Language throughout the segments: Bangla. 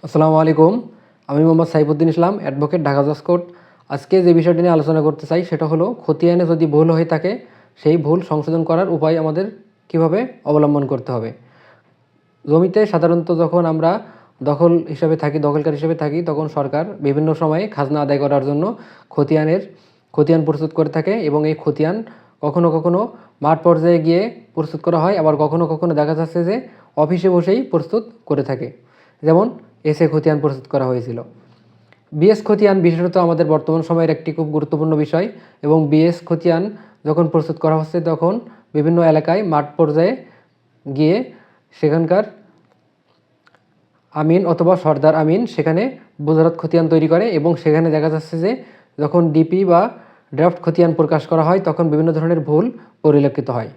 আসসালামু আলাইকুম। আমি মোহাম্মদ সাইফুদ্দিন ইসলাম, অ্যাডভোকেট, ঢাকা জজ কোর্ট। আজকে যে বিষয়টি নিয়ে আলোচনা করতে চাই সেটা হলো খতিয়ানে যদি ভুল হয়ে থাকে সেই ভুল সংশোধন করার উপায় আমাদের কিভাবে অবলম্বন করতে হবে। জমিতে সাধারণত যখন আমরা দখলকার হিসেবে থাকি তখন সরকার বিভিন্ন সময়ে খাজনা আদায় করার জন্য খতিয়ান প্রস্তুত করে থাকে এবং এই খতিয়ান কখনো কখনো মাঠ পর্যায়ে গিয়ে প্রস্তুত করা হয়, আবার কখনো কখনো দেখা যাচ্ছে যে অফিসে বসেই প্রস্তুত করে থাকে। যেমন এসএ খতিয়ান প্রস্তুত করা হয়েছিল। বিএস খতিয়ান বিশেষত আমাদের বর্তমান সময়ের একটি খুব গুরুত্বপূর্ণ বিষয় এবং বিএস খতিয়ান যখন প্রস্তুত করা হচ্ছে তখন বিভিন্ন এলাকায় মাঠ পর্যায়ে গিয়ে সেখানকার আমিন অথবা সর্দার আমিন সেখানে বোঝারত খতিয়ান তৈরি করে এবং সেখানে দেখা যাচ্ছে যে যখন ডিপি বা ড্রাফট খতিয়ান প্রকাশ করা হয় তখন বিভিন্ন ধরনের ভুল পরিলক্ষিত হয়।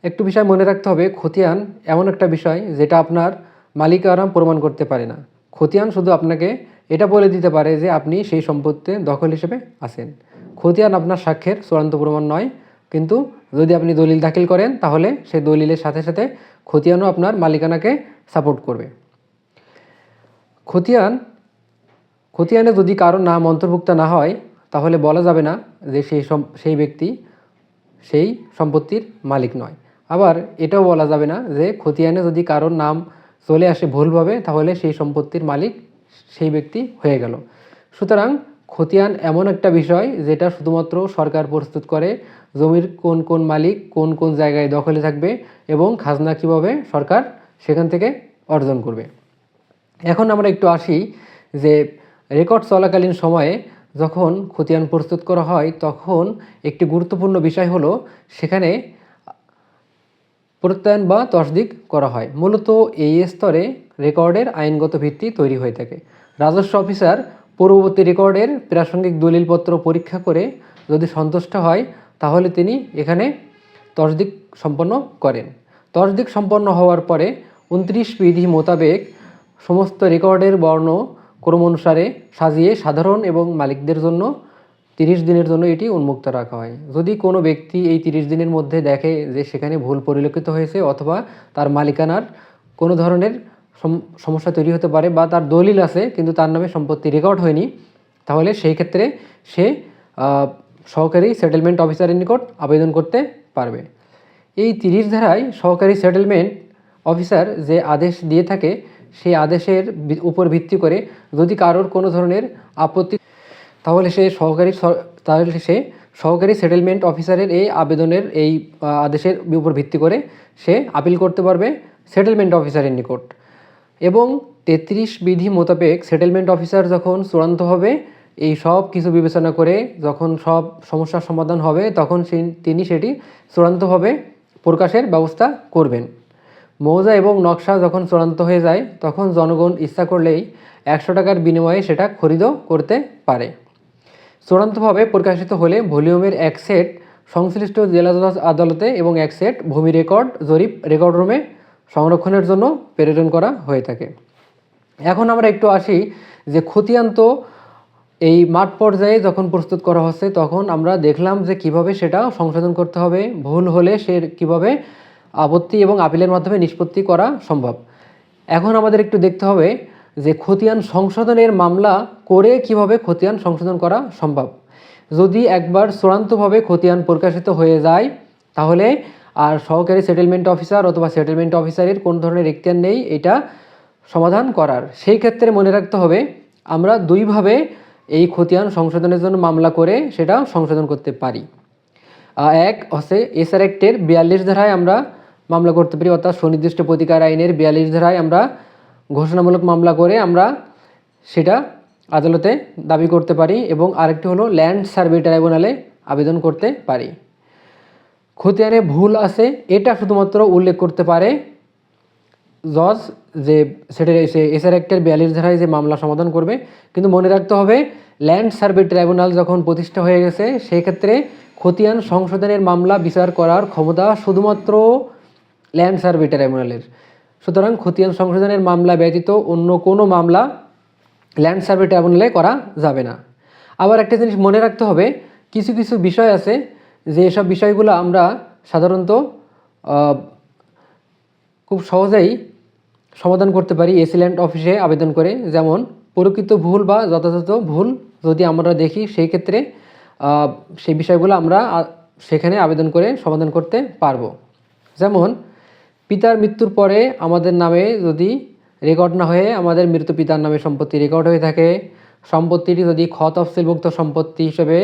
একটু বিষয় মনে রাখতে হবে, খতিয়ান এমন একটা বিষয় যেটা আপনার মালিকানার প্রমাণ করতে পারে না। খতিয়ান শুধু আপনাকে এটা বলে দিতে পারে যে আপনি সেই সম্পত্তিতে দখল হিসেবে আছেন। খতিয়ান আপনার সাক্ষ্যের চূড়ান্ত প্রমাণ নয়, কিন্তু যদি আপনি দলিল দাখিল করেন তাহলে সেই দলিলের সাথে সাথে খতিয়ানও আপনার মালিকানাকে সাপোর্ট করবে। খতিয়ানে যদি কারো নাম অন্তর্ভুক্ত না হয় তাহলে বলা যাবে না যে সেই ব্যক্তি সেই সম্পত্তির মালিক নয়। আবার এটাও বলা যাবে না যে খতিয়ানে যদি কারোর নাম চলে আসে ভুলভাবে তাহলে সেই সম্পত্তির মালিক সেই ব্যক্তি হয়ে গেল। সুতরাং খতিয়ান এমন একটা বিষয় যেটা শুধুমাত্র সরকার প্রস্তুত করে জমির কোন কোন মালিক কোন কোন জায়গায় দখলে থাকবে এবং খাজনা কীভাবে সরকার সেখান থেকে অর্জন করবে। এখন আমরা একটু আসি যে রেকর্ড চলাকালীন সময়ে যখন খতিয়ান প্রস্তুত করা হয় তখন একটি গুরুত্বপূর্ণ বিষয় হলো সেখানে প্রত্যয়ন বা তসদিক করা হয়। মূলত এই স্তরে রেকর্ডের আইনগত ভিত্তি তৈরি হয়ে থাকে। রাজস্ব অফিসার পূর্ববর্তী রেকর্ডের প্রাসঙ্গিক দলিলপত্র পরীক্ষা করে যদি সন্তুষ্ট হয় তাহলে তিনি এখানে তসদিক সম্পন্ন করেন। তসদিক সম্পন্ন হওয়ার পরে 29 বিধি মোতাবেক সমস্ত রেকর্ডের বর্ণ ক্রম অনুসারে সাজিয়ে সাধারণ এবং মালিকদের জন্য 30 দিনের জন্য এটি উন্মুক্ত রাখা হয়। যদি কোনো ব্যক্তি এই 30 দিনের মধ্যে দেখে যে সেখানে ভুল পরিলক্ষিত হয়েছে অথবা তার মালিকানার কোনো ধরনের সমস্যা তৈরি হতে পারে বা তার দলিল আছে কিন্তু তার নামে সম্পত্তি রেকর্ড হয়নি, তাহলে সেই ক্ষেত্রে সে সহকারী সেটেলমেন্ট অফিসারের নিকট আবেদন করতে পারবে। এই 30 ধারায় সহকারী সেটেলমেন্ট অফিসার যে আদেশ দিয়ে থাকে সেই আদেশের উপর ভিত্তি করে যদি কারোর কোনো ধরনের আপত্তি তাহলে সে সহকারী সেটেলমেন্ট অফিসারের এই আবেদনের এই আদেশের উপর ভিত্তি করে সে আপিল করতে পারবে সেটেলমেন্ট অফিসারের নিকট। এবং 33 বিধি মোতাবেক সেটেলমেন্ট অফিসার যখন চূড়ান্তভাবে এই সব কিছু বিবেচনা করে যখন সব সমস্যার সমাধান হবে তখন তিনি সেটি চূড়ান্তভাবে প্রকাশের ব্যবস্থা করবেন। মৌজা এবং নকশা যখন চূড়ান্ত হয়ে যায় তখন জনগণ ইচ্ছা করলেই 100 টাকার বিনিময়ে সেটা খরিদও করতে পারে। চূড়ান্তভাবে প্রকাশিত হলে ভলিউমের এক সেট সংশ্লিষ্ট জেলা জজ আদালতে এবং এক সেট ভূমি রেকর্ড জরিপ রেকর্ড রুমে সংরক্ষণের জন্য প্রেরণ করা হয়ে থাকে। এখন আমরা একটু আসি যে খতিয়ান তো এই মাঠ পর্যায়ে যখন প্রস্তুত করা হচ্ছে তখন আমরা দেখলাম যে কিভাবে সেটা সংশোধন করতে হবে, ভুল হলে সে কিভাবে আপত্তি এবং আপিলের মাধ্যমে নিষ্পত্তি করা সম্ভব। এখন আমাদের একটু দেখতে হবে যে খতিয়ান সংশোধনের মামলা করে কিভাবে খতিয়ান সংশোধন করা সম্ভব। যদি একবার চূড়ান্তভাবে খতিয়ান প্রকাশিত হয়ে যায় তাহলে আর সহকারী সেটেলমেন্ট অফিসার অথবা সেটেলমেন্ট অফিসারের কোন ধরনের এখতিয়ার নেই এটা সমাধান করার। সেই ক্ষেত্রে মনে রাখতে হবে আমরা দুইভাবে এই খতিয়ান সংশোধনের জন্য মামলা করে সেটা সংশোধন করতে পারি। এক হচ্ছে এসআর অ্যাক্টের 42 ধারায় আমরা মামলা করতে পারি, অর্থাৎ সুনির্দিষ্ট প্রতিকার আইনের 42 ধারায় আমরা ঘোষণামূলক মামলা করে আমরা সেটা আদালতে দাবি করতে পারি। এবং আরেকটি হলো ল্যান্ড সার্ভে ট্রাইব্যুনালে আবেদন করতে পারি। খতিয়ানে ভুল আছে এটা শুধুমাত্র উল্লেখ করতে পারে জজ, যে সেটা এসআর অ্যাক্টের 42 ধারায় যে মামলা সমাধান করবে। কিন্তু মনে রাখতে হবে ল্যান্ড সার্ভে ট্রাইব্যুনাল যখন প্রতিষ্ঠা হয়ে গেছে সেই ক্ষেত্রে খতিয়ান সংশোধনের মামলা বিচার করার ক্ষমতা শুধুমাত্র ল্যান্ড সার্ভে ট্রাইব্যুনালের। সুতরাং খতিয়ান সংশোধনের মামলা ব্যতীত অন্য কোনো মামলা ল্যান্ড সার্ভে ট্রাইব্যুনালে করা যাবে না। আবার একটা জিনিস মনে রাখতে হবে, কিছু কিছু বিষয় আছে যে এসব বিষয়গুলো আমরা সাধারণত খুব সহজেই সমাধান করতে পারি এসিল্যান্ড অফিসে আবেদন করে। যেমন প্রকৃত ভুল বা যথাযথ ভুল যদি আমরা দেখি, সেই ক্ষেত্রে সেই বিষয়গুলো আমরা সেখানে আবেদন করে সমাধান করতে পারবো। যেমন পিতার মৃত্যুর পরে আমাদের নামে যদি রেকর্ড না হয়ে আমাদের মৃত পিতার নামে সম্পত্তি রেকর্ড হয়ে থাকে, সম্পত্তিটি যদি খ তফসিলভুক্ত সম্পত্তি হিসেবে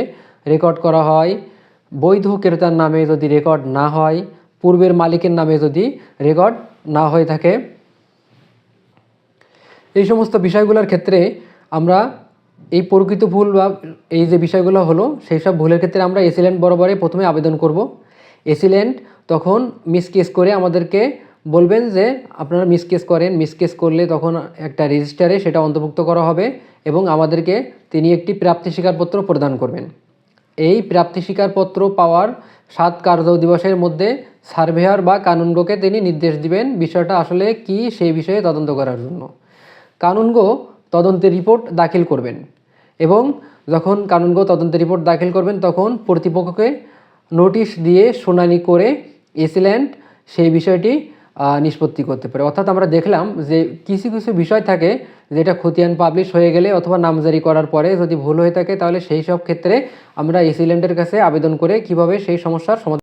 রেকর্ড করা হয়, বৈধ ক্রেতার নামে যদি রেকর্ড না হয়, পূর্বের মালিকের নামে যদি রেকর্ড না হয়ে থাকে, এই সমস্ত বিষয়গুলোর ক্ষেত্রে আমরা এই প্রকৃত ভুল বা এই যে বিষয়গুলো হলো, সেই সব ভুলের ক্ষেত্রে আমরা এসিল্যান্ড বরাবরে প্রথমে আবেদন করব। এসিল্যান্ড তখন মিসকেস করে আমাদেরকে বলবেন যে আপনারা মিসকেস করেন, মিসকেস করলে তখন একটা রেজিস্টারে সেটা অন্তর্ভুক্ত করা হবে এবং আমাদেরকে তিনি একটি প্রাপ্তি স্বীকারপত্র প্রদান করবেন। এই প্রাপ্তি স্বীকারপত্র পাওয়ার 7 কার্য দিবসের মধ্যে সার্ভেয়ার বা কানুনগোকে তিনি নির্দেশ দিবেন বিষয়টা আসলে কি সেই বিষয়ে তদন্ত করার জন্য। কানুনগো তদন্তের রিপোর্ট দাখিল করবেন এবং যখন কানুনগো তদন্তের রিপোর্ট দাখিল করবেন তখন প্রতিপক্ষকে নোটিশ দিয়ে শুনানি করে এসিল্যান্ড সেই বিষয়টি নিষ্পত্তি করতে পারে। অর্থাৎ আমরা দেখলাম যে কিছু কিছু বিষয় থাকে যেটা খতিয়ান পাবলিশ হয়ে গেলে অথবা নামজারি করার পরে যদি ভুল হয়ে থাকে, তাহলে সেই সব ক্ষেত্রে আমরা এসিল্যান্ডের কাছে আবেদন করে কিভাবে সেই সমস্যার সমাধান